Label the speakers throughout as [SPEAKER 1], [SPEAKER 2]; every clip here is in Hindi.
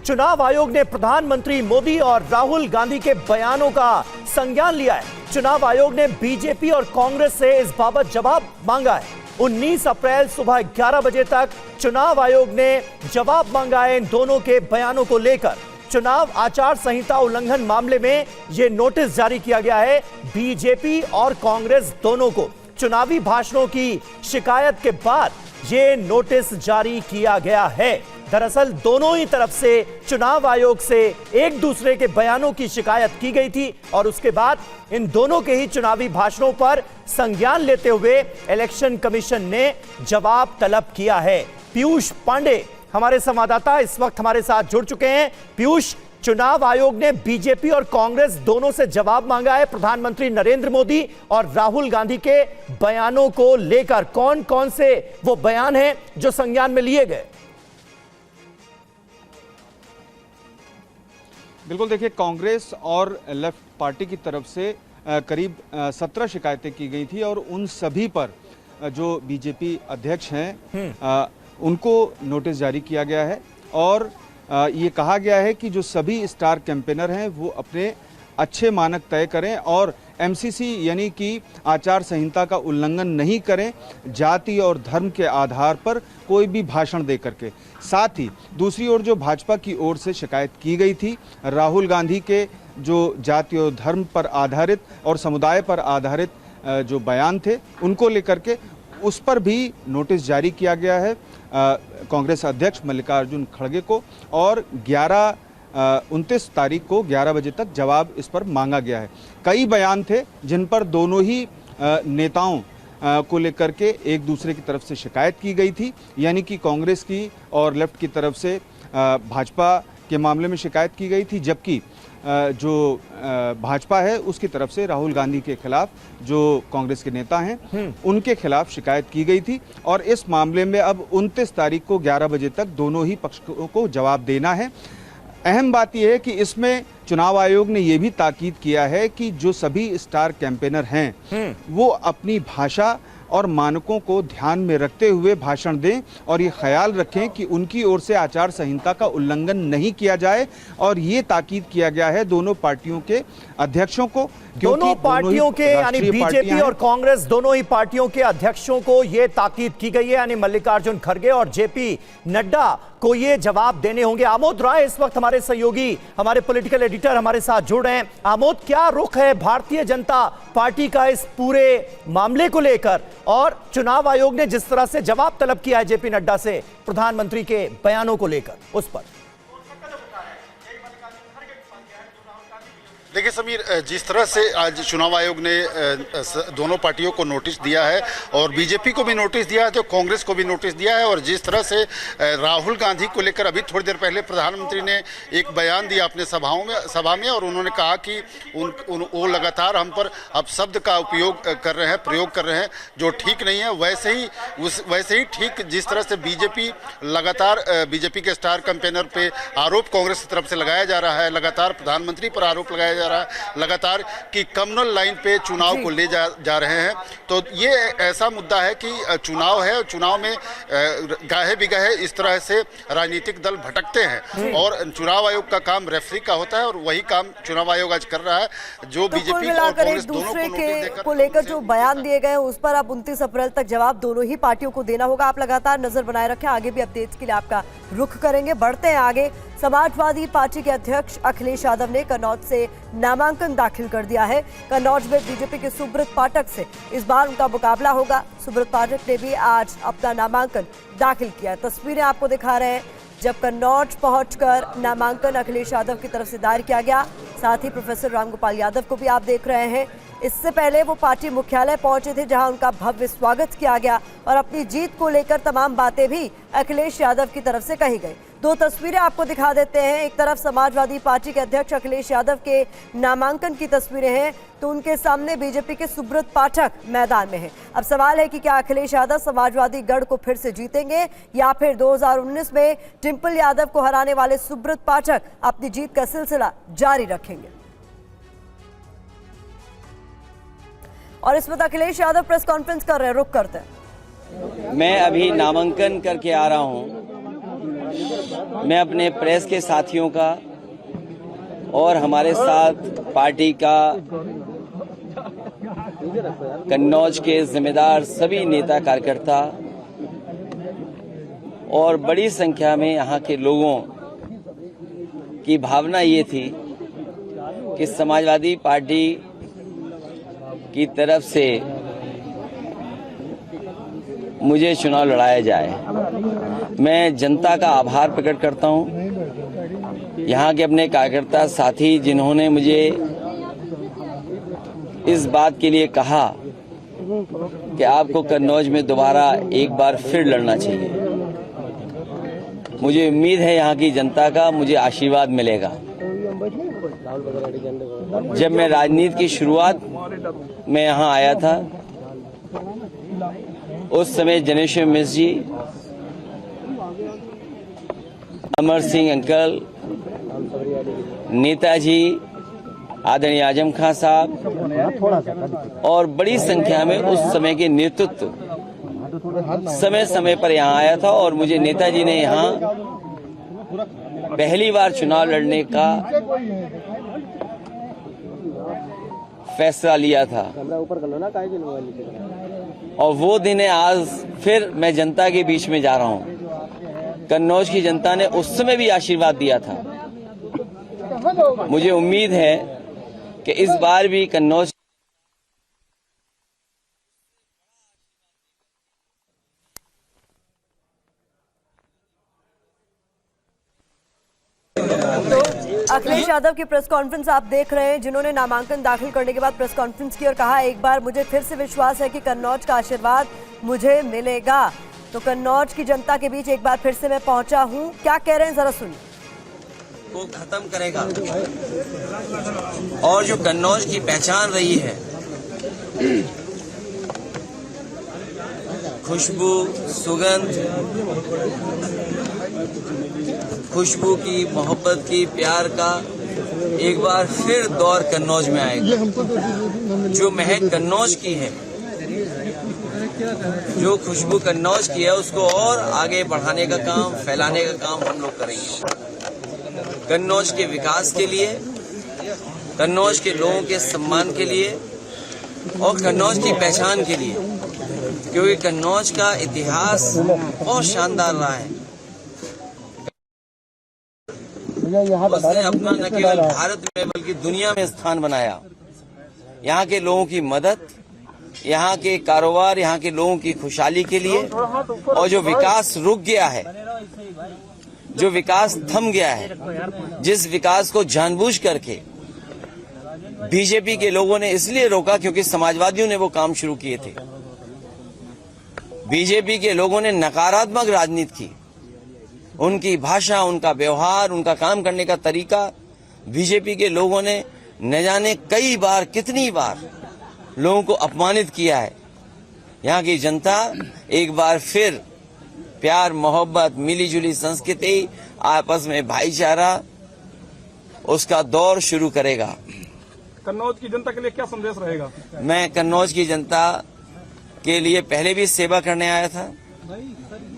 [SPEAKER 1] चुनाव आयोग ने प्रधानमंत्री मोदी और राहुल गांधी के बयानों का संज्ञान लिया है। चुनाव आयोग ने बीजेपी और कांग्रेस से इस बाबत जवाब मांगा है। 19 अप्रैल सुबह 11 बजे तक चुनाव आयोग ने जवाब मांगा है इन दोनों के बयानों को लेकर। चुनाव आचार संहिता उल्लंघन मामले में यह नोटिस जारी किया गया है बीजेपी और कांग्रेस दोनों को। चुनावी भाषणों की शिकायत के बाद यह नोटिस जारी किया गया है। दरअसल दोनों ही तरफ से चुनाव आयोग से एक दूसरे के बयानों की शिकायत की गई थी और उसके बाद इन दोनों के ही चुनावी भाषणों पर संज्ञान लेते हुए इलेक्शन कमीशन ने जवाब तलब किया है। पीयूष पांडे हमारे संवाददाता इस वक्त हमारे साथ जुड़ चुके हैं। पीयूष, चुनाव आयोग ने बीजेपी और कांग्रेस दोनों से जवाब मांगा है प्रधानमंत्री नरेंद्र मोदी और राहुल गांधी के बयानों को लेकर। कौन कौन से वो बयान हैं जो संज्ञान में लिए गए?
[SPEAKER 2] बिल्कुल, देखिए, कांग्रेस और लेफ्ट पार्टी की तरफ से करीब 17 शिकायतें की गई थी और उन सभी पर जो बीजेपी अध्यक्ष हैं उनको नोटिस जारी किया गया है और ये कहा गया है कि जो सभी स्टार कैंपेनर हैं वो अपने अच्छे मानक तय करें और एमसीसी यानी कि आचार संहिता का उल्लंघन नहीं करें, जाति और धर्म के आधार पर कोई भी भाषण दे करके। साथ ही दूसरी ओर जो भाजपा की ओर से शिकायत की गई थी राहुल गांधी के जो जाति और धर्म पर आधारित और समुदाय पर आधारित जो बयान थे उनको लेकर के, उस पर भी नोटिस जारी किया गया है कांग्रेस अध्यक्ष मल्लिकार्जुन खड़गे को और 29 तारीख को 11 बजे तक जवाब इस पर मांगा गया है। कई बयान थे जिन पर दोनों ही नेताओं को लेकर के एक दूसरे की तरफ से शिकायत की गई थी, यानी कि कांग्रेस की और लेफ्ट की तरफ से भाजपा के मामले में शिकायत की गई थी, जबकि जो भाजपा है उसकी तरफ से राहुल गांधी के खिलाफ जो कांग्रेस के नेता हैं उनके खिलाफ शिकायत की गई थी। और इस मामले में अब 29 तारीख को 11 बजे तक दोनों ही पक्षों को जवाब देना है। अहम बात यह है कि इसमें चुनाव आयोग ने यह भी ताकीद किया है कि जो सभी स्टार कैंपेनर हैं वो अपनी भाषा और मानकों को ध्यान में रखते हुए भाषण दें और ये ख्याल रखें कि उनकी ओर से आचार संहिता का उल्लंघन नहीं किया जाए। और ये ताकीद किया गया है दोनों पार्टियों के अध्यक्षों को,
[SPEAKER 1] दोनों पार्टियों के यानी बीजेपी और कांग्रेस दोनों ही पार्टियों के अध्यक्षों को यह ताकीद की गई है, यानी मल्लिकार्जुन खड़गे और जेपी नड्डा को ये जवाब देने होंगे। आमोद राय इस वक्त हमारे सहयोगी, हमारे पॉलिटिकल एडिटर हमारे साथ जुड़ रहे हैं। आमोद, क्या रुख है भारतीय जनता पार्टी का इस पूरे मामले को लेकर और चुनाव आयोग ने जिस तरह से जवाब तलब किया है जेपी नड्डा से प्रधानमंत्री के बयानों को लेकर, उस पर?
[SPEAKER 3] देखिए समीर, जिस तरह से आज चुनाव आयोग ने दोनों पार्टियों को नोटिस दिया है और बीजेपी को भी नोटिस दिया है तो कांग्रेस को भी नोटिस दिया है, और जिस तरह से राहुल गांधी को लेकर अभी थोड़ी देर पहले प्रधानमंत्री ने एक बयान दिया अपने सभा में और उन्होंने कहा कि वो लगातार हम पर अपशब्द का उपयोग कर रहे हैं, प्रयोग कर रहे हैं, जो ठीक नहीं है। वैसे ही ठीक जिस तरह से बीजेपी लगातार बीजेपी के स्टार कैंपेनर पे आरोप कांग्रेस की तरफ से लगाया जा रहा है, लगातार प्रधानमंत्री पर आरोप लगाया जा रहा है, लगातार कि कम्युनल लाइन पे चुनाव को ले जा रहे हैं। तो ये ऐसा मुद्दा है कि चुनाव है, चुनाव में गाहे बिगाहे इस तरह से राजनीतिक दल भटकते हैं और चुनाव आयोग का काम रेफरी का होता है और वही काम चुनाव आयोग आज कर रहा है। जो बीजेपी और कांग्रेस दोनों
[SPEAKER 4] को लेकर जो बयान दिए गए उस पर अब 29 अप्रैल तक जवाब दोनों ही पार्टियों को देना होगा। आप लगातार नजर बनाए रखें, आगे भी अपडेट्स के लिए आपका रुख करेंगे। बढ़ते हैं आगे। समाजवादी पार्टी के अध्यक्ष अखिलेश यादव ने कन्नौज से नामांकन दाखिल कर दिया है। कन्नौज में बीजेपी के सुब्रत पाठक से इस बार उनका मुकाबला होगा। सुब्रत पाठक ने भी आज अपना नामांकन दाखिल किया। तस्वीरें आपको दिखा रहे हैं जब कन्नौज पहुंचकर नामांकन अखिलेश यादव की तरफ से दायर किया गया। साथ ही प्रोफेसर रामगोपाल यादव को भी आप देख रहे हैं। इससे पहले वो पार्टी मुख्यालय पहुंचे थे जहां उनका भव्य स्वागत किया गया और अपनी जीत को लेकर तमाम बातें भी अखिलेश यादव की तरफ से कही गई। दो तस्वीरें आपको दिखा देते हैं। एक तरफ समाजवादी पार्टी के अध्यक्ष अखिलेश यादव के नामांकन की तस्वीरें हैं तो उनके सामने बीजेपी के सुब्रत पाठक मैदान में हैं। अब सवाल है कि क्या अखिलेश यादव समाजवादी गढ़ को फिर से जीतेंगे या फिर 2019 में डिंपल यादव को हराने वाले सुब्रत पाठक अपनी जीत का सिलसिला जारी रखेंगे। और इस वक्त अखिलेश यादव प्रेस कॉन्फ्रेंस कर रहे हैं, रुक करते हैं।
[SPEAKER 5] मैं अभी नामांकन करके आ रहा हूं। मैं अपने प्रेस के साथियों का और हमारे साथ पार्टी का कन्नौज के जिम्मेदार सभी नेता कार्यकर्ता और बड़ी संख्या में यहाँ के लोगों की भावना ये थी कि समाजवादी पार्टी की तरफ से मुझे चुनाव लड़ाया जाए। मैं जनता का आभार प्रकट करता हूँ, यहाँ के अपने कार्यकर्ता साथी जिन्होंने मुझे इस बात के लिए कहा कि आपको कन्नौज में दोबारा एक बार फिर लड़ना चाहिए। मुझे उम्मीद है यहाँ की जनता का मुझे आशीर्वाद मिलेगा। जब मैं राजनीति की शुरुआत में यहाँ आया था उस समय जनेश्वर मिश्र जी, अमर सिंह अंकल, नेताजी आदरणीय आजम खान साहब और बड़ी संख्या में उस समय के नेतृत्व समय समय पर यहाँ आया था और मुझे नेताजी ने यहाँ पहली बार चुनाव लड़ने का फैसला लिया था और वो दिन है आज फिर मैं जनता के बीच में जा रहा हूँ। कन्नौज की जनता ने उस समय भी आशीर्वाद दिया था। मुझे उम्मीद है कि इस बार भी कन्नौज
[SPEAKER 4] अखिलेश यादव की प्रेस कॉन्फ्रेंस आप देख रहे हैं, जिन्होंने नामांकन दाखिल करने के बाद प्रेस कॉन्फ्रेंस की और कहा एक बार मुझे फिर से विश्वास है कि कन्नौज का आशीर्वाद मुझे मिलेगा। तो कन्नौज की जनता के बीच एक बार फिर से मैं पहुंचा हूं, क्या कह रहे हैं जरा सुनिए।
[SPEAKER 5] को खत्म करेगा और जो कन्नौज की पहचान रही है, खुशबू, सुगंध, खुशबू की, मोहब्बत की, प्यार का एक बार फिर दौर कन्नौज में आएगा। जो महक कन्नौज की है, जो खुशबू कन्नौज की है, उसको और आगे बढ़ाने का काम, फैलाने का काम हम लोग करेंगे। कन्नौज के विकास के लिए, कन्नौज के लोगों के सम्मान के लिए और कन्नौज की पहचान के लिए, क्योंकि कन्नौज का इतिहास बहुत शानदार रहा है। उसने अपना न केवल भारत में बल्कि दुनिया में स्थान बनाया। यहाँ के लोगों की मदद, यहाँ के कारोबार, यहाँ के लोगों की खुशहाली के लिए, और जो विकास रुक गया है, जो विकास थम गया है, जिस विकास को जानबूझ करके बीजेपी के लोगों ने इसलिए रोका क्योंकि समाजवादियों ने वो काम शुरू किए थे। बीजेपी के लोगों ने नकारात्मक राजनीति की। उनकी भाषा, उनका व्यवहार, उनका काम करने का तरीका, बीजेपी के लोगों ने न जाने कई बार, कितनी बार लोगों को अपमानित किया है। यहाँ की जनता एक बार फिर प्यार, मोहब्बत, मिलीजुली संस्कृति, आपस में भाईचारा, उसका दौर शुरू करेगा।
[SPEAKER 6] कन्नौज की जनता के लिए क्या संदेश रहेगा?
[SPEAKER 5] मैं कन्नौज की जनता के लिए पहले भी सेवा करने आया था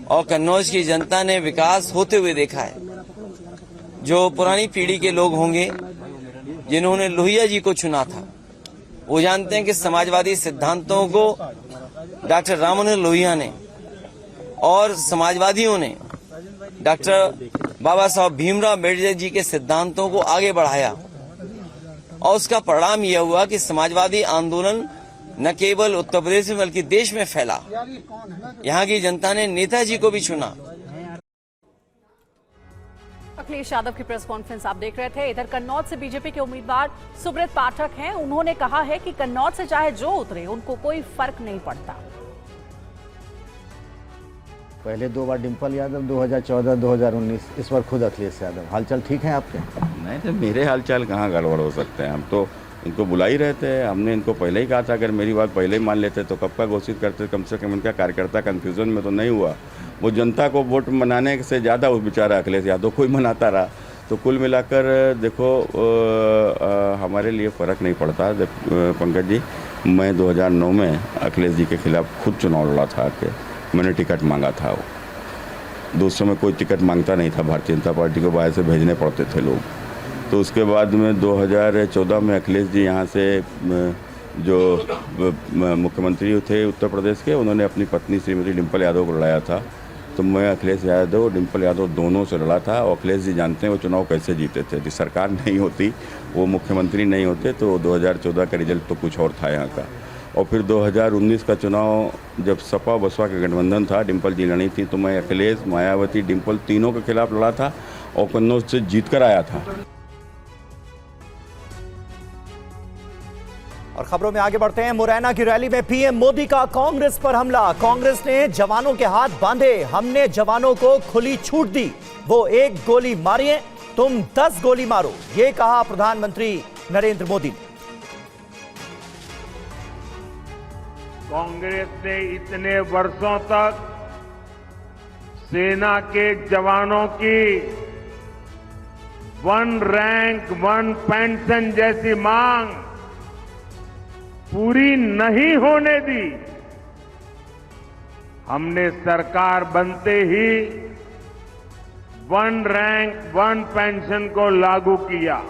[SPEAKER 5] और कन्नौज की जनता ने विकास होते हुए देखा है। जो पुरानी पीढ़ी के लोग होंगे जिन्होंने लोहिया जी को चुना था, वो जानते हैं कि समाजवादी सिद्धांतों को डॉक्टर राम मनोहर लोहिया ने और समाजवादियों ने डॉक्टर बाबा साहब भीमराव अम्बेडकर जी के सिद्धांतों को आगे बढ़ाया और उसका परिणाम यह हुआ कि समाजवादी आंदोलन न केवल उत्तर प्रदेश में बल्कि देश में फैला। यहाँ की जनता ने नेताजी को भी चुना।
[SPEAKER 7] अखिलेश यादव की प्रेस कॉन्फ्रेंस आप देख रहे थे। इधर कन्नौज से बीजेपी के उम्मीदवार सुब्रत पाठक हैं। उन्होंने कहा है कि कन्नौज से चाहे जो उतरे, उनको कोई फर्क नहीं पड़ता।
[SPEAKER 8] पहले 2 बार डिम्पल यादव, 2014, 2019, इस बार खुद अखिलेश यादव। हालचाल ठीक है आपके?
[SPEAKER 9] नहीं तो मेरे हालचाल कहाँ गड़बड़ हो सकते हैं। हम तो इनको बुला ही रहते हैं। हमने इनको पहले ही कहा था, अगर मेरी बात पहले ही मान लेते तो कब का घोषित करते। कम से कम इनका कार्यकर्ता कंफ्यूजन में तो नहीं हुआ। वो जनता को वोट मनाने से ज़्यादा वो बेचारा अखिलेश यादव को ही मनाता रहा। तो कुल मिलाकर देखो हमारे लिए फ़र्क नहीं पड़ता। पंकज जी, मैं 2009 में अखिलेश जी के खिलाफ खुद चुनाव लड़ा था कि मैंने टिकट मांगा था। तो उस समय कोई टिकट मांगता नहीं था भारतीय जनता पार्टी को, बाहर से भेजने पड़ते थे लोग। तो उसके बाद में 2014 में अखिलेश जी यहाँ से जो मुख्यमंत्री थे उत्तर प्रदेश के, उन्होंने अपनी पत्नी श्रीमती डिम्पल यादव को लड़ाया था। तो मैं अखिलेश यादव डिम्पल यादव दोनों से लड़ा था, और अखिलेश जी जानते हैं वो चुनाव कैसे जीते थे। यदि सरकार नहीं होती, वो मुख्यमंत्री नहीं होते, तो 2014 का रिजल्ट तो कुछ और था यहाँ का। और फिर 2019 का चुनाव जब सपा बसपा का गठबंधन था, डिम्पल जी लड़ी थी, तो मैं अखिलेश, मायावती, डिम्पल तीनों के खिलाफ लड़ा था और कन्नौज से जीत कर आया था।
[SPEAKER 1] और खबरों में आगे बढ़ते हैं। मुरैना की रैली में पीएम मोदी का कांग्रेस पर हमला। कांग्रेस ने जवानों के हाथ बांधे, हमने जवानों को खुली छूट दी, वो 1 गोली मारिए, तुम 10 गोली मारो, ये कहा प्रधानमंत्री नरेंद्र मोदी।
[SPEAKER 10] कांग्रेस ने इतने वर्षों तक सेना के जवानों की 1 रैंक 1 पेंशन जैसी मांग पूरी नहीं होने दी। हमने सरकार बनते ही 1 रैंक 1 पेंशन को लागू किया।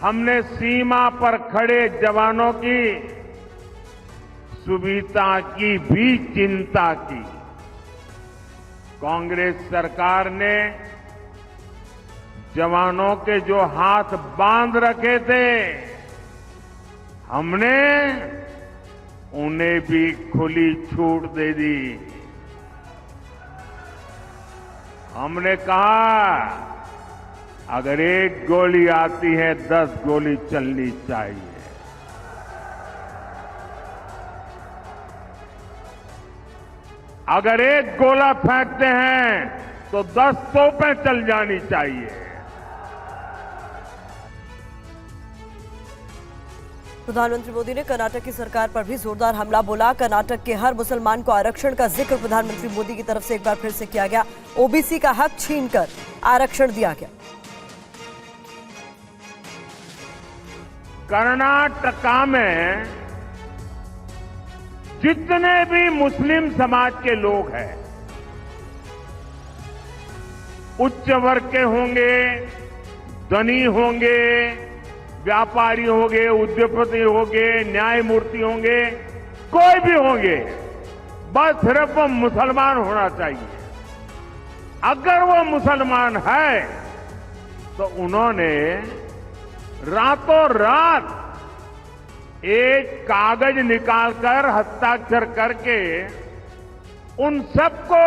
[SPEAKER 10] हमने सीमा पर खड़े जवानों की सुविधा की भी चिंता की। कांग्रेस सरकार ने जवानों के जो हाथ बांध रखे थे, हमने उन्हें भी खुली छूट दे दी। हमने कहा अगर 1 गोली आती है 10 गोली चलनी चाहिए। अगर 1 गोला फेंकते हैं तो 10 तोपें चल जानी चाहिए।
[SPEAKER 4] प्रधानमंत्री मोदी ने कर्नाटक की सरकार पर भी जोरदार हमला बोला। कर्नाटक के हर मुसलमान को आरक्षण का जिक्र प्रधानमंत्री मोदी की तरफ से एक बार फिर से किया गया। ओबीसी का हक छीनकर आरक्षण दिया गया।
[SPEAKER 10] कर्नाटका में जितने भी मुस्लिम समाज के लोग हैं, उच्च वर्ग के होंगे, धनी होंगे, व्यापारी होंगे, उद्योगपति होंगे, न्यायमूर्ति होंगे, कोई भी होंगे, बस सिर्फ वो मुसलमान होना चाहिए। अगर वो मुसलमान है तो उन्होंने रातों रात एक कागज निकालकर हस्ताक्षर करके उन सबको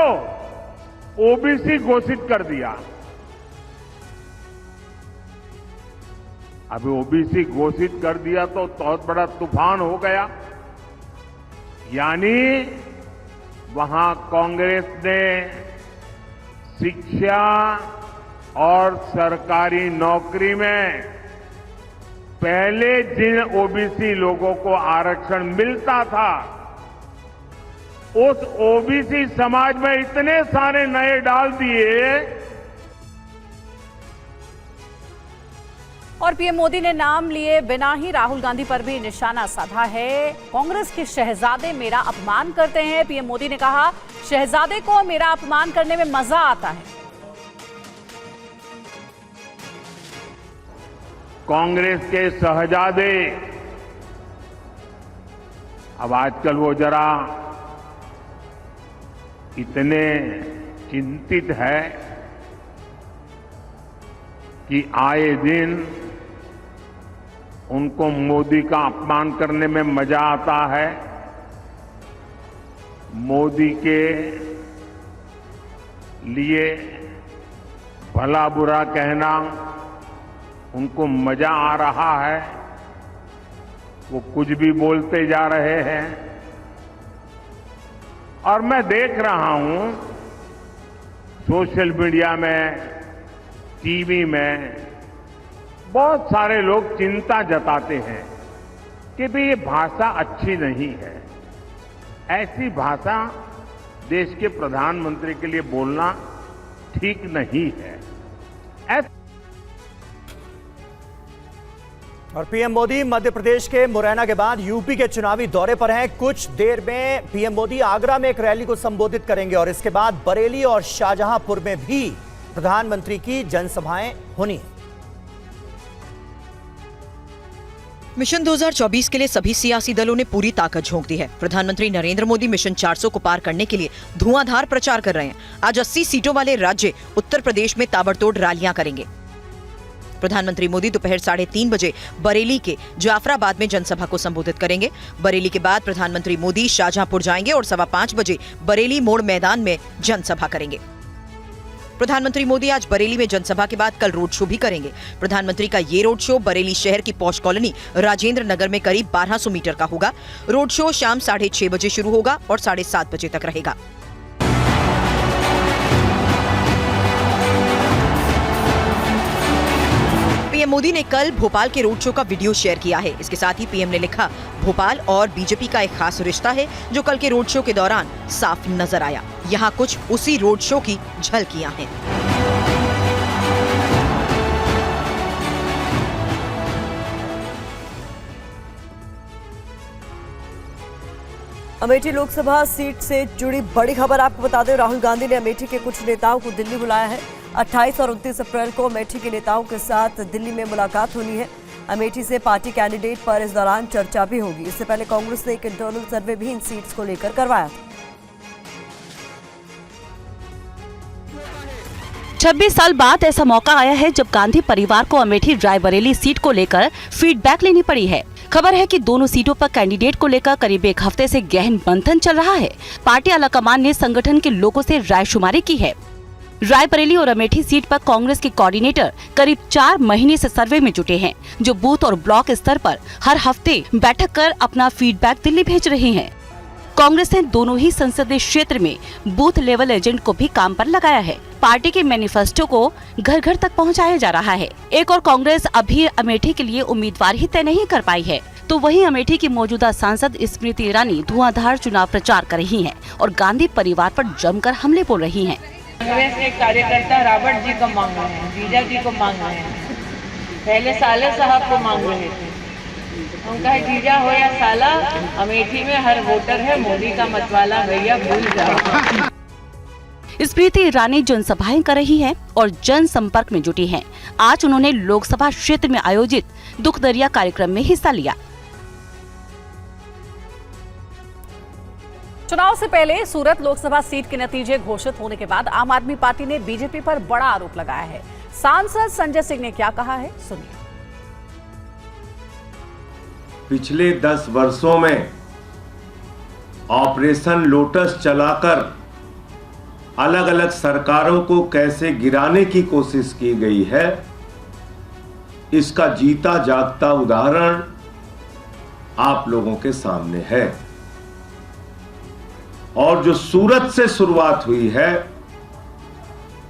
[SPEAKER 10] ओबीसी घोषित कर दिया। अभी ओबीसी घोषित कर दिया तो बहुत बड़ा तूफान हो गया। यानी वहां कांग्रेस ने शिक्षा और सरकारी नौकरी में पहले जिन ओबीसी लोगों को आरक्षण मिलता था, उस ओबीसी समाज में इतने सारे नए डाल दिए।
[SPEAKER 7] और पीएम मोदी ने नाम लिए बिना ही राहुल गांधी पर भी निशाना साधा है। कांग्रेस के शहजादे मेरा अपमान करते हैं। पीएम मोदी ने कहा, शहजादे को मेरा अपमान करने में मजा आता है।
[SPEAKER 10] कांग्रेस के शहजादे अब आजकल वो जरा इतने चिंतित है कि आए दिन उनको मोदी का अपमान करने में मजा आता है। मोदी के लिए भला बुरा कहना उनको मजा आ रहा है। वो कुछ भी बोलते जा रहे हैं और मैं देख रहा हूं सोशल मीडिया में, टीवी में बहुत सारे लोग चिंता जताते हैं कि भाई ये भाषा अच्छी नहीं है। ऐसी भाषा देश के प्रधानमंत्री के लिए बोलना ठीक नहीं है।
[SPEAKER 1] और पीएम मोदी मध्य प्रदेश के मुरैना के बाद यूपी के चुनावी दौरे पर हैं। कुछ देर में पीएम मोदी आगरा में एक रैली को संबोधित करेंगे और इसके बाद बरेली और शाहजहांपुर में भी प्रधानमंत्री की जनसभाएं होनी है।
[SPEAKER 11] मिशन 2024 के लिए सभी सियासी दलों ने पूरी ताकत झोंक दी है। प्रधानमंत्री नरेंद्र मोदी मिशन 400 को पार करने के लिए धुआंधार प्रचार कर रहे हैं। आज 80 सीटों वाले राज्य उत्तर प्रदेश में ताबड़तोड़ रैलियां करेंगे। प्रधानमंत्री मोदी दोपहर 3:30 बजे बरेली के जाफराबाद में जनसभा को संबोधित करेंगे। बरेली के बाद प्रधानमंत्री मोदी शाहजहांपुर जाएंगे और 5:15 बजे बरेली मोड़ मैदान में जनसभा करेंगे। प्रधानमंत्री मोदी आज बरेली में जनसभा के बाद कल रोड शो भी करेंगे। प्रधानमंत्री का ये रोड शो बरेली शहर की पॉश कॉलोनी राजेंद्र नगर में करीब 1200 मीटर का होगा। रोड शो शाम 6:30 बजे शुरू होगा और 7:30 बजे तक रहेगा। पीएम मोदी ने कल भोपाल के रोड शो का वीडियो शेयर किया है। इसके साथ ही पीएम ने लिखा, भोपाल और बीजेपी का एक खास रिश्ता है जो कल के रोड शो के दौरान साफ नजर आया। यहाँ कुछ उसी रोड शो की झलकियां हैं।
[SPEAKER 4] अमेठी लोकसभा सीट से जुड़ी बड़ी खबर आपको बता दें, राहुल गांधी ने अमेठी के कुछ नेताओं को दिल्ली बुलाया है। 28 और 29 अप्रैल को अमेठी के नेताओं के साथ दिल्ली में मुलाकात होनी है। अमेठी से पार्टी कैंडिडेट पर इस दौरान चर्चा भी होगी। इससे पहले कांग्रेस ने एक इंटरनल सर्वे भी इन सीट्स को लेकर करवाया था।
[SPEAKER 12] 26 साल बाद ऐसा मौका आया है जब गांधी परिवार को अमेठी रायबरेली सीट को लेकर फीडबैक लेनी पड़ी है। खबर है कि दोनों सीटों पर कैंडिडेट को लेकर करीब एक हफ्ते से गहन मंथन चल रहा है। पार्टी आलाकमान ने संगठन के लोगों से रायशुमारी की है। रायबरेली और अमेठी सीट पर कांग्रेस के कोऑर्डिनेटर करीब 4 महीने से सर्वे में जुटे हैं, जो बूथ और ब्लॉक स्तर पर हर हफ्ते बैठक कर अपना फीडबैक दिल्ली भेज रहे हैं। कांग्रेस ने दोनों ही संसदीय क्षेत्र में बूथ लेवल एजेंट को भी काम पर लगाया है। पार्टी के मैनिफेस्टो को घर घर तक पहुंचाया जा रहा है। एक और कांग्रेस अभी अमेठी के लिए उम्मीदवार ही तय नहीं कर पाई है, तो वहीं अमेठी की मौजूदा सांसद स्मृति ईरानी धुआंधार चुनाव प्रचार कर रही हैं और गांधी परिवार पर जमकर हमले बोल रही हैं।
[SPEAKER 13] कांग्रेस के कार्यकर्ता रॉबर्ट जी को मांग रहे हैं, जीजा जी को मांग रहे हैं, पहले साले साहब को मांग रहे थे। उनका जीजा हो या साला, अमेठी में हर वोटर है मोदी का मतवाला, भैया भूल जाओ।
[SPEAKER 12] स्मृति ईरानी जनसभाएं कर रही हैं और जन संपर्क में जुटी हैं। आज उन्होंने लोकसभा क्षेत्र में आयोजित दुख दरिया कार्यक्रम में हिस्सा लिया।
[SPEAKER 7] चुनाव से पहले सूरत लोकसभा सीट के नतीजे घोषित होने के बाद आम आदमी पार्टी ने बीजेपी पर बड़ा आरोप लगाया है। सांसद संजय सिंह ने क्या कहा है, सुनिए।
[SPEAKER 14] पिछले 10 वर्षों में ऑपरेशन लोटस चलाकर अलग अलग सरकारों को कैसे गिराने की कोशिश की गई है, इसका जीता जागता उदाहरण आप लोगों के सामने है। और जो सूरत से शुरुआत हुई है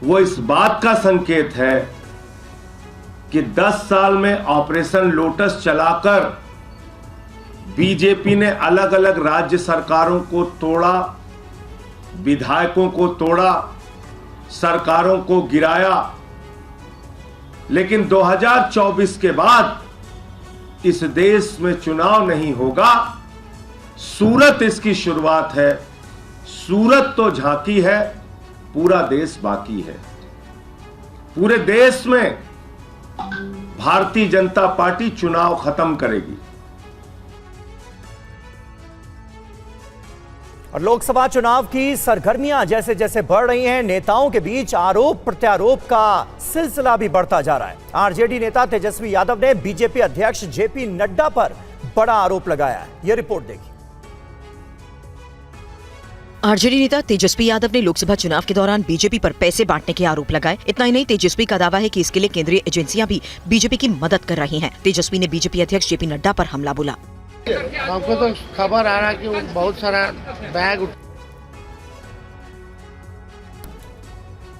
[SPEAKER 14] वो इस बात का संकेत है कि 10 साल में ऑपरेशन लोटस चलाकर बीजेपी ने अलग अलग राज्य सरकारों को तोड़ा, विधायकों को तोड़ा, सरकारों को गिराया। लेकिन 2024 के बाद इस देश में चुनाव नहीं होगा। सूरत इसकी शुरुआत है। सूरत तो झांकी है, पूरा देश बाकी है। पूरे देश में भारतीय जनता पार्टी चुनाव खत्म करेगी।
[SPEAKER 1] और लोकसभा चुनाव की सरगर्मियां जैसे जैसे बढ़ रही हैं, नेताओं के बीच आरोप प्रत्यारोप का सिलसिला भी बढ़ता जा रहा है। आरजेडी नेता तेजस्वी यादव ने बीजेपी अध्यक्ष जेपी नड्डा पर बड़ा आरोप लगाया है। यह रिपोर्ट देखिए।
[SPEAKER 11] आरजेडी नेता तेजस्वी यादव ने लोकसभा चुनाव के दौरान बीजेपी पर पैसे बांटने के आरोप लगाए। इतना ही नहीं, तेजस्वी का दावा है कि इसके लिए केंद्रीय एजेंसियां भी बीजेपी की मदद कर रही हैं। तेजस्वी ने बीजेपी अध्यक्ष जेपी नड्डा पर हमला बोला।
[SPEAKER 15] हमको तो खबर आ रहा कि बहुत सारा बैग।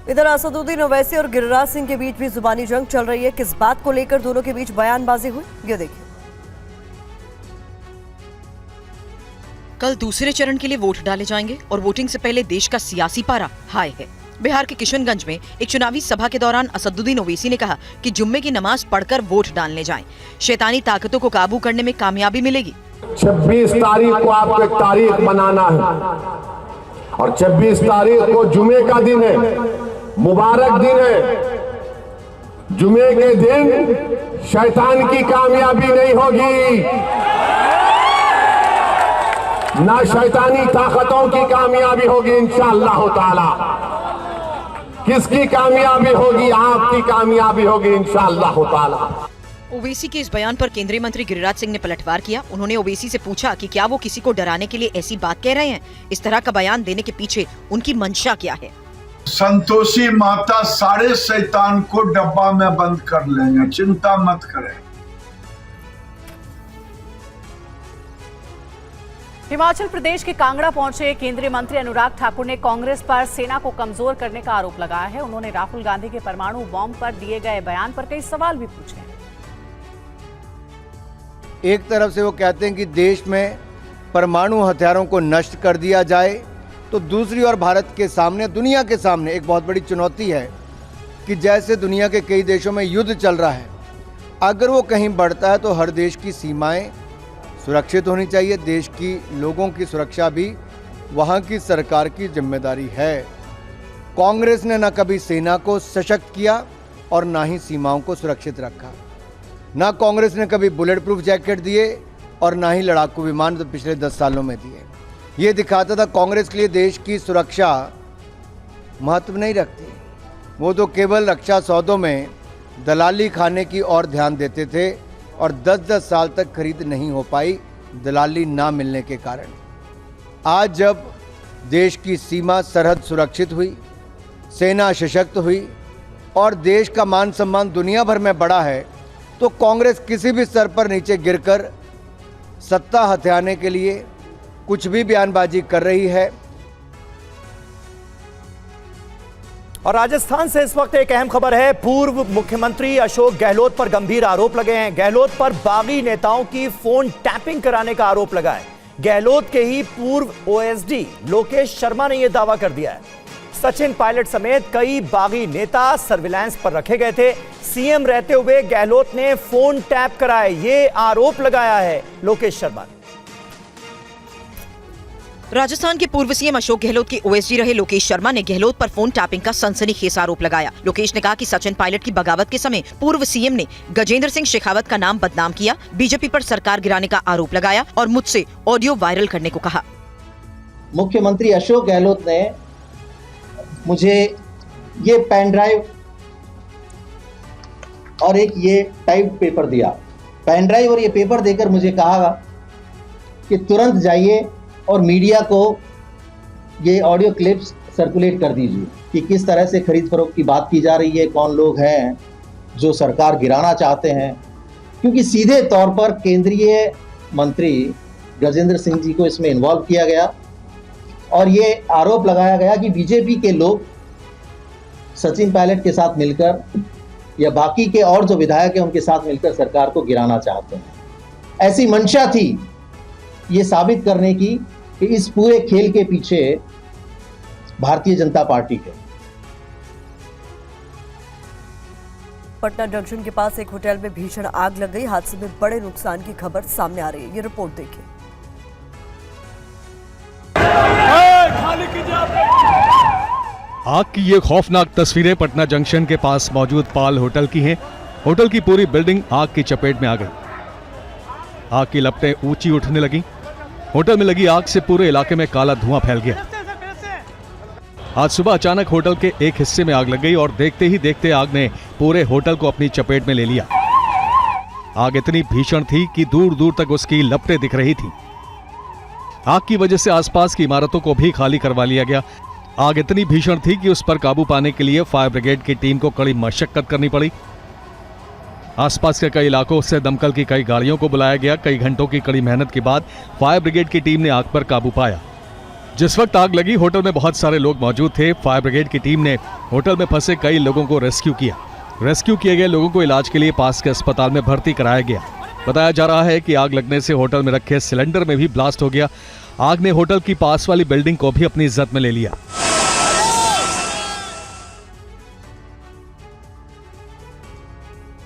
[SPEAKER 4] इधर असदुद्दीन ओवैसी और गिरिराज सिंह के बीच भी जुबानी जंग चल रही है। किस बात को लेकर दोनों के बीच बयानबाजी हुई, ये देखिए।
[SPEAKER 11] कल दूसरे चरण के लिए वोट डाले जाएंगे और वोटिंग से पहले देश का सियासी पारा हाई है। बिहार के किशनगंज में एक चुनावी सभा के दौरान असदुद्दीन ओवैसी ने कहा कि जुम्मे की नमाज पढ़कर वोट डालने जाएं। शैतानी ताकतों को काबू करने में कामयाबी मिलेगी।
[SPEAKER 14] 26 तारीख को आपको एक तारीख बनाना है और 26 तारीख को जुमे का दिन है, मुबारक दिन है। जुमे के दिन शैतान की कामयाबी नहीं होगी, ना शैतानी ताकतों की कामयाबी होगी इंशाअल्लाह ताला। किसकी कामयाबी होगी? आपकी कामयाबी होगी इंशाअल्लाह ताला।
[SPEAKER 11] ओवैसी के इस बयान पर केंद्रीय मंत्री गिरिराज सिंह ने पलटवार किया। उन्होंने ओवैसी से पूछा कि क्या वो किसी को डराने के लिए ऐसी बात कह रहे हैं? इस तरह का बयान देने के पीछे उनकी मंशा क्या है?
[SPEAKER 16] संतोषी माता सारे शैतान को डब्बा में बंद कर लेंगे, चिंता मत करें।
[SPEAKER 7] हिमाचल प्रदेश के कांगड़ा पहुंचे केंद्रीय मंत्री अनुराग ठाकुर ने कांग्रेस पर सेना को कमजोर करने का आरोप लगाया है। उन्होंने राहुल गांधी के परमाणु बॉम्ब पर दिए गए बयान पर कई सवाल भी पूछे हैं।
[SPEAKER 17] एक तरफ से वो कहते हैं कि देश में परमाणु हथियारों को नष्ट कर दिया जाए, तो दूसरी ओर भारत के सामने, दुनिया के सामने एक बहुत बड़ी चुनौती है कि जैसे दुनिया के कई देशों में युद्ध चल रहा है, अगर वो कहीं बढ़ता है तो हर देश की सीमाएं सुरक्षित होनी चाहिए। देश की लोगों की सुरक्षा भी वहाँ की सरकार की जिम्मेदारी है। कांग्रेस ने न कभी सेना को सशक्त किया और ना ही सीमाओं को सुरक्षित रखा। ना कांग्रेस ने कभी बुलेट प्रूफ जैकेट दिए और ना ही लड़ाकू विमान तो पिछले 10 सालों में दिए। ये दिखाता था कांग्रेस के लिए देश की सुरक्षा महत्व नहीं रखती। वो तो केवल रक्षा सौदों में दलाली खाने की ओर ध्यान देते थे और 10-10 साल तक खरीद नहीं हो पाई दलाली ना मिलने के कारण। आज जब देश की सीमा सरहद सुरक्षित हुई, सेना सशक्त हुई और देश का मान सम्मान दुनिया भर में बढ़ा है, तो कांग्रेस किसी भी स्तर पर नीचे गिरकर सत्ता हथियाने के लिए कुछ भी बयानबाजी कर रही है।
[SPEAKER 1] और राजस्थान से इस वक्त एक अहम खबर है। पूर्व मुख्यमंत्री अशोक गहलोत पर गंभीर आरोप लगे हैं। गहलोत पर बागी नेताओं की फोन टैपिंग कराने का आरोप लगा है। गहलोत के ही पूर्व ओएसडी लोकेश शर्मा ने यह दावा कर दिया है। सचिन पायलट समेत कई बागी नेता सर्विलांस पर रखे गए थे। सीएम रहते हुए गहलोत ने फोन टैप कराए, ये आरोप लगाया है लोकेश शर्मा ने।
[SPEAKER 11] राजस्थान के पूर्व सीएम अशोक गहलोत के ओएसडी रहे लोकेश शर्मा ने गहलोत पर फोन टैपिंग का सनसनीखेज आरोप लगाया। लोकेश ने कहा कि सचिन पायलट की बगावत के समय पूर्व सीएम ने गजेंद्र सिंह शेखावत का नाम बदनाम किया, बीजेपी पर सरकार गिराने का आरोप लगाया और मुझसे ऑडियो वायरल करने को कहा।
[SPEAKER 18] मुख्यमंत्री अशोक गहलोत ने मुझे ये पेन ड्राइव और एक ये टाइप पेपर दिया। पेन ड्राइव और ये पेपर देकर मुझे कहा कि तुरंत जाइए और मीडिया को ये ऑडियो क्लिप्स सर्कुलेट कर दीजिए कि किस तरह से खरीद फरोख्त की बात की जा रही है, कौन लोग हैं जो सरकार गिराना चाहते हैं। क्योंकि सीधे तौर पर केंद्रीय मंत्री गजेंद्र सिंह जी को इसमें इन्वॉल्व किया गया और ये आरोप लगाया गया कि बीजेपी के लोग सचिन पायलट के साथ मिलकर या बाकी के और जो विधायक हैं उनके साथ मिलकर सरकार को गिराना चाहते हैं। ऐसी मंशा थी ये साबित करने की कि इस पूरे खेल के पीछे भारतीय जनता पार्टी है।
[SPEAKER 4] पटना जंक्शन के पास एक होटल में भीषण आग लग गई। हादसे में बड़े नुकसान की खबर सामने आ रही है। ये रिपोर्ट देखिए।
[SPEAKER 19] आग की ये खौफनाक तस्वीरें पटना जंक्शन के पास मौजूद पाल होटल की हैं। होटल की पूरी बिल्डिंग आग की चपेट में आ गई। आग की लपटें ऊंची उठने लगी। होटल में लगी आग से पूरे इलाके में काला धुआं फैल गया। आज सुबह अचानक होटल के एक हिस्से में आग लग गई और देखते ही देखते आग ने पूरे होटल को अपनी चपेट में ले लिया। आग इतनी भीषण थी कि दूर दूर तक उसकी लपटें दिख रही थी। आग की वजह से आसपास की इमारतों को भी खाली करवा लिया गया। आग इतनी भीषण थी कि उस पर काबू पाने के लिए फायर ब्रिगेड की टीम को कड़ी मशक्कत करनी पड़ी। आसपास के कई इलाकों से दमकल की कई गाड़ियों को बुलाया गया। कई घंटों की कड़ी मेहनत के बाद फायर ब्रिगेड की टीम ने आग पर काबू पाया। जिस वक्त आग लगी होटल में बहुत सारे लोग मौजूद थे। फायर ब्रिगेड की टीम ने होटल में फंसे कई लोगों को रेस्क्यू किया। रेस्क्यू किए गए लोगों को इलाज के लिए पास के अस्पताल में भर्ती कराया गया। बताया जा रहा है कि आग लगने से होटल में रखे सिलेंडर में भी ब्लास्ट हो गया। आग ने होटल की पास वाली बिल्डिंग को भी अपनी इज्जत में ले लिया।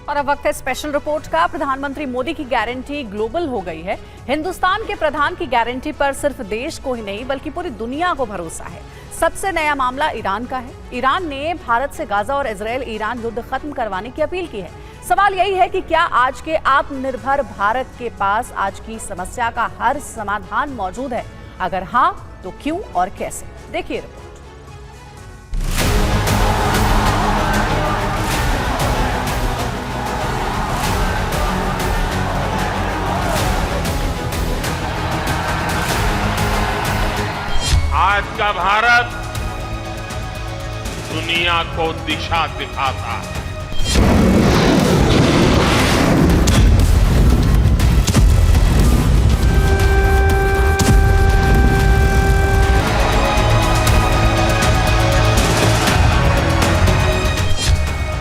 [SPEAKER 7] और अब वक्त है स्पेशल रिपोर्ट का। प्रधानमंत्री मोदी की गारंटी ग्लोबल हो गई है। हिंदुस्तान के प्रधान की गारंटी पर सिर्फ देश को ही नहीं बल्कि पूरी दुनिया को भरोसा है। सबसे नया मामला ईरान का है। ईरान ने भारत से गाजा और इजरायल ईरान युद्ध खत्म करवाने की अपील की है। सवाल यही है कि क्या आज के आत्मनिर्भर भारत के पास आज की समस्या का हर समाधान मौजूद है? अगर हाँ तो क्यों और कैसे? देखिए रिपोर्ट।
[SPEAKER 10] आज का भारत दुनिया को दिशा दिखाता है।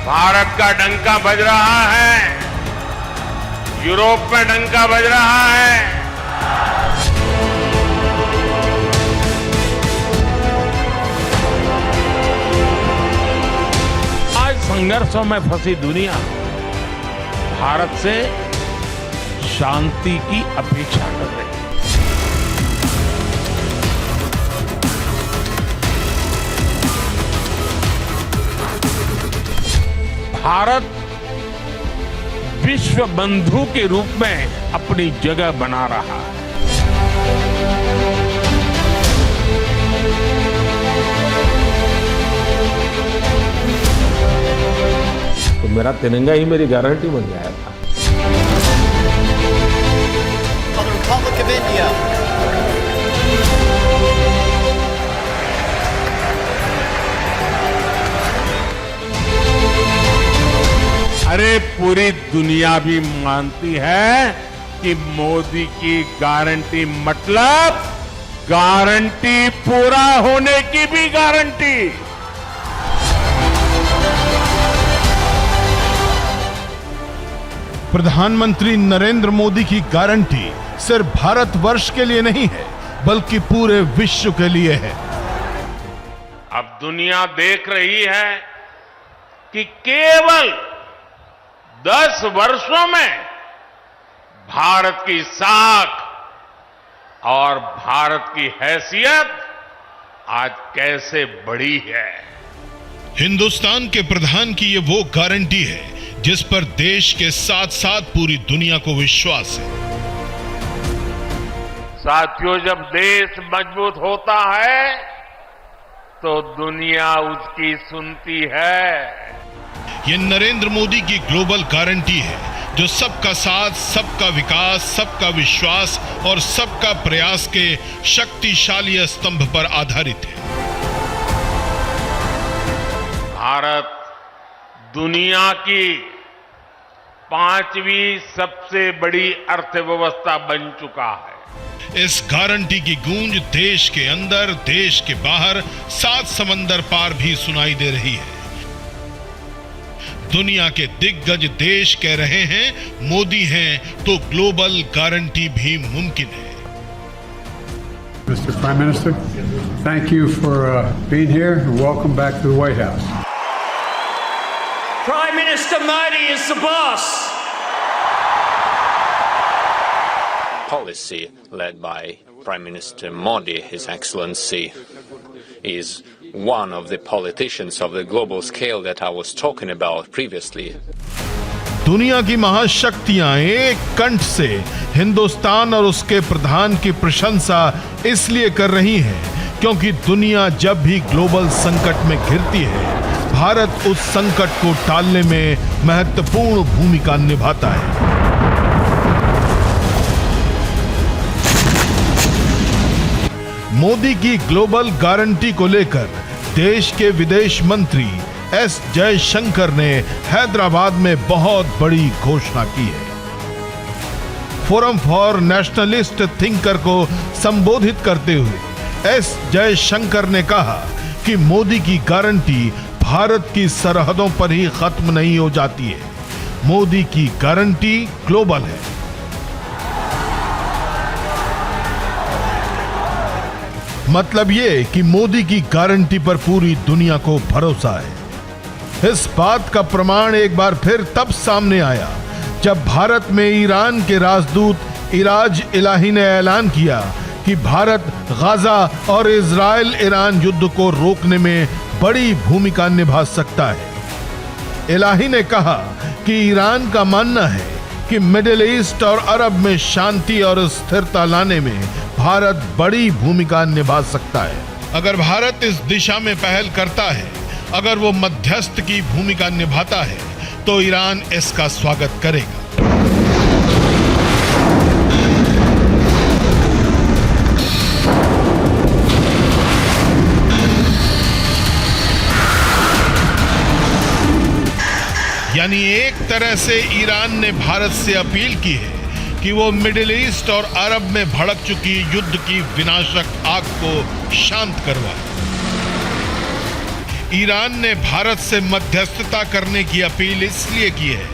[SPEAKER 10] भारत का डंका बज रहा है, यूरोप में डंका बज रहा है। संघर्षों में फंसी दुनिया भारत से शांति की अपेक्षा कर रही है। भारत विश्व बंधु के रूप में अपनी जगह बना रहा है।
[SPEAKER 20] तो मेरा तिरंगा ही मेरी गारंटी बन गया था।
[SPEAKER 10] अरे पूरी दुनिया भी मानती है कि मोदी की गारंटी मतलब गारंटी पूरा होने की भी गारंटी।
[SPEAKER 21] प्रधानमंत्री नरेंद्र मोदी की गारंटी सिर्फ भारतवर्ष के लिए नहीं है बल्कि पूरे विश्व के लिए है।
[SPEAKER 10] अब दुनिया देख रही है कि केवल 10 वर्षों में भारत की साख और भारत की हैसियत आज कैसे बढ़ी है।
[SPEAKER 21] हिंदुस्तान के प्रधान की ये वो गारंटी है जिस पर देश के साथ साथ पूरी दुनिया को विश्वास है।
[SPEAKER 10] साथियों, जब देश मजबूत होता है तो दुनिया उसकी सुनती है।
[SPEAKER 21] ये नरेंद्र मोदी की ग्लोबल गारंटी है जो सबका साथ, सबका विकास, सबका विश्वास और सबका प्रयास के शक्तिशाली स्तंभ पर आधारित है।
[SPEAKER 10] भारत दुनिया की 5वीं सबसे बड़ी अर्थव्यवस्था बन चुका है।
[SPEAKER 21] इस गारंटी की गूंज देश के अंदर, देश के बाहर, 7 समंदर पार भी सुनाई दे रही है। दुनिया के दिग्गज देश कह रहे हैं मोदी हैं तो ग्लोबल गारंटी भी मुमकिन है।
[SPEAKER 22] Mr. Prime Minister, thank you for being here and welcome back to the White House.
[SPEAKER 23] Prime Minister Modi is the boss.
[SPEAKER 24] Policy led by Prime Minister Modi, His Excellency, is one of the politicians of the global scale that I was talking about previously.
[SPEAKER 21] दुनिया की महाशक्तियां एक कंठ से हिंदुस्तान और उसके प्रधान की प्रशंसा इसलिए कर रही हैं क्योंकि दुनिया जब भी ग्लोबल संकट में घिरती है, भारत उस संकट को टालने में महत्वपूर्ण भूमिका निभाता है। मोदी की ग्लोबल गारंटी को लेकर देश के विदेश मंत्री एस जयशंकर ने हैदराबाद में बहुत बड़ी घोषणा की है। फोरम फॉर नेशनलिस्ट थिंकर को संबोधित करते हुए एस जयशंकर ने कहा कि मोदी की गारंटी भारत की सरहदों पर ही खत्म नहीं हो जाती है। मोदी की गारंटी ग्लोबल है। मतलब ये कि मोदी की गारंटी पर पूरी दुनिया को भरोसा है। इस बात का प्रमाण एक बार फिर तब सामने आया जब भारत में ईरान के राजदूत इराज इलाही ने ऐलान किया कि भारत गाजा और इजराइल ईरान युद्ध को रोकने में बड़ी भूमिका निभा सकता है। इलाही ने कहा कि ईरान का मानना है कि मिडिल ईस्ट और अरब में शांति और स्थिरता लाने में भारत बड़ी भूमिका निभा सकता है। अगर भारत इस दिशा में पहल करता है, अगर वो मध्यस्थ की भूमिका निभाता है, तो ईरान इसका स्वागत करेगा। यानी एक तरह से ईरान ने भारत से अपील की है कि वो मिडिल ईस्ट और अरब में भड़क चुकी युद्ध की विनाशक आग को शांत करवाए। ईरान ने भारत से मध्यस्थता करने की अपील इसलिए की है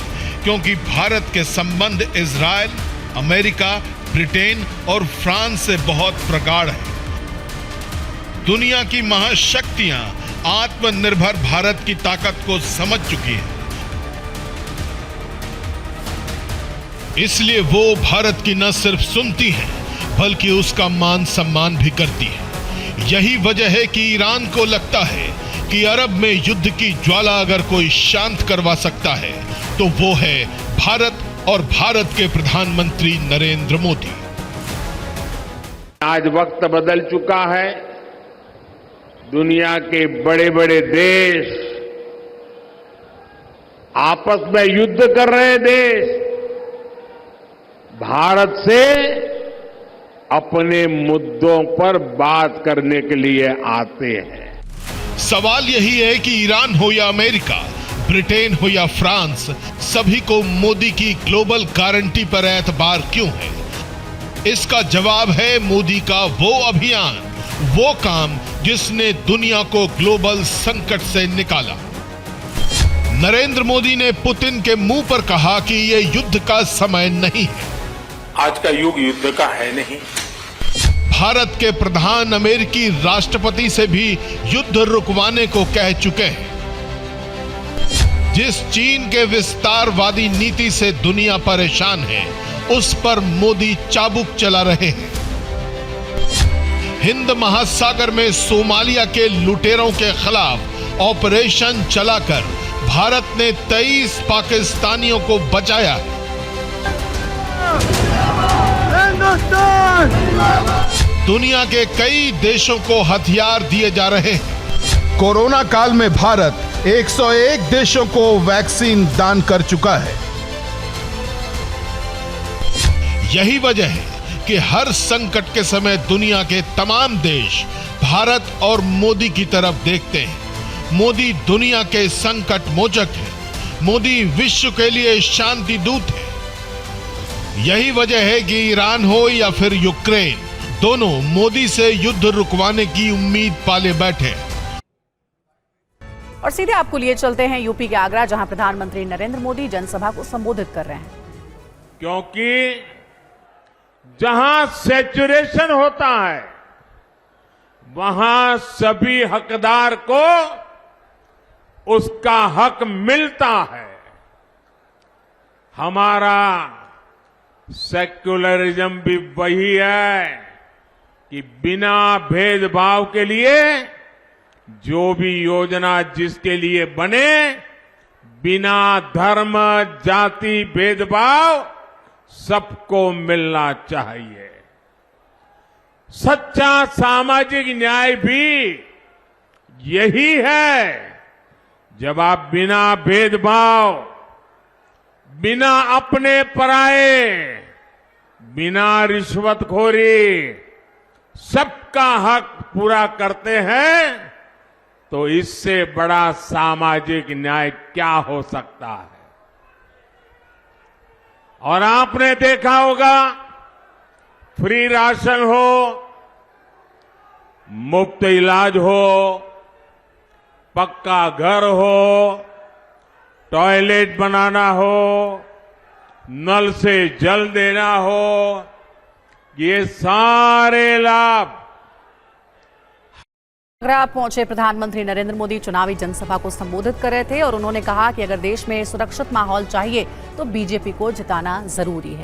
[SPEAKER 21] क्योंकि भारत के संबंध इजराइल, अमेरिका, ब्रिटेन और फ्रांस से बहुत प्रगाढ़ है। दुनिया की महाशक्तियां आत्मनिर्भर भारत की ताकत को समझ चुकी है, इसलिए वो भारत की न सिर्फ सुनती है बल्कि उसका मान सम्मान भी करती है। यही वजह है कि ईरान को लगता है कि अरब में युद्ध की ज्वाला अगर कोई शांत करवा सकता है तो वो है भारत और भारत के प्रधानमंत्री नरेंद्र मोदी।
[SPEAKER 10] आज वक्त बदल चुका है। दुनिया के बड़े बड़े देश, आपस में युद्ध कर रहे देश भारत से अपने मुद्दों पर बात करने के लिए आते हैं।
[SPEAKER 21] सवाल यही है कि ईरान हो या अमेरिका, ब्रिटेन हो या फ्रांस, सभी को मोदी की ग्लोबल गारंटी पर एतबार क्यों है? इसका जवाब है मोदी का वो अभियान, वो काम जिसने दुनिया को ग्लोबल संकट से निकाला। नरेंद्र मोदी ने पुतिन के मुंह पर कहा कि यह युद्ध का समय नहीं है।
[SPEAKER 2] आज का युग युद्ध का है नहीं।
[SPEAKER 21] भारत के प्रधान अमेरिकी राष्ट्रपति से भी युद्ध रुकवाने को कह चुके हैं। जिस चीन के विस्तारवादी नीति से दुनिया परेशान है, उस पर मोदी चाबुक चला रहे हैं। हिंद महासागर में सोमालिया के लुटेरों के खिलाफ ऑपरेशन चलाकर भारत ने 23 पाकिस्तानियों को बचाया। दुनिया के कई देशों को हथियार दिए जा रहे हैं। कोरोना काल में भारत 101 देशों को वैक्सीन दान कर चुका है। यही वजह है कि हर संकट के समय दुनिया के तमाम देश भारत और मोदी की तरफ देखते हैं। मोदी दुनिया के संकट मोचक है। मोदी विश्व के लिए शांति दूत है। यही वजह है कि ईरान हो या फिर यूक्रेन, दोनों मोदी से युद्ध रुकवाने की उम्मीद पाले बैठे।
[SPEAKER 7] और सीधे आपको लिए चलते हैं यूपी के आगरा, जहां प्रधानमंत्री नरेंद्र मोदी जनसभा को संबोधित कर रहे हैं।
[SPEAKER 10] क्योंकि जहां सैचुरेशन होता है वहां सभी हकदार को उसका हक मिलता है। हमारा सेक्युलरिज्म भी वही है कि बिना भेदभाव के लिए जो भी योजना जिसके लिए बने, बिना धर्म जाति भेदभाव सबको मिलना चाहिए। सच्चा सामाजिक न्याय भी यही है जब आप बिना भेदभाव, बिना अपने पराए, बिना रिश्वतखोरी सबका हक पूरा करते हैं, तो इससे बड़ा सामाजिक न्याय क्या हो सकता है। और आपने देखा होगा, फ्री राशन हो, मुफ्त इलाज हो, पक्का घर हो, टॉयलेट बनाना हो, नल से जल देना हो, ये सारे लाभ
[SPEAKER 7] आगरा पहुंचे प्रधानमंत्री नरेंद्र मोदी चुनावी जनसभा को संबोधित कर रहे थे और उन्होंने कहा कि अगर देश में सुरक्षित माहौल चाहिए तो बीजेपी को जिताना जरूरी है।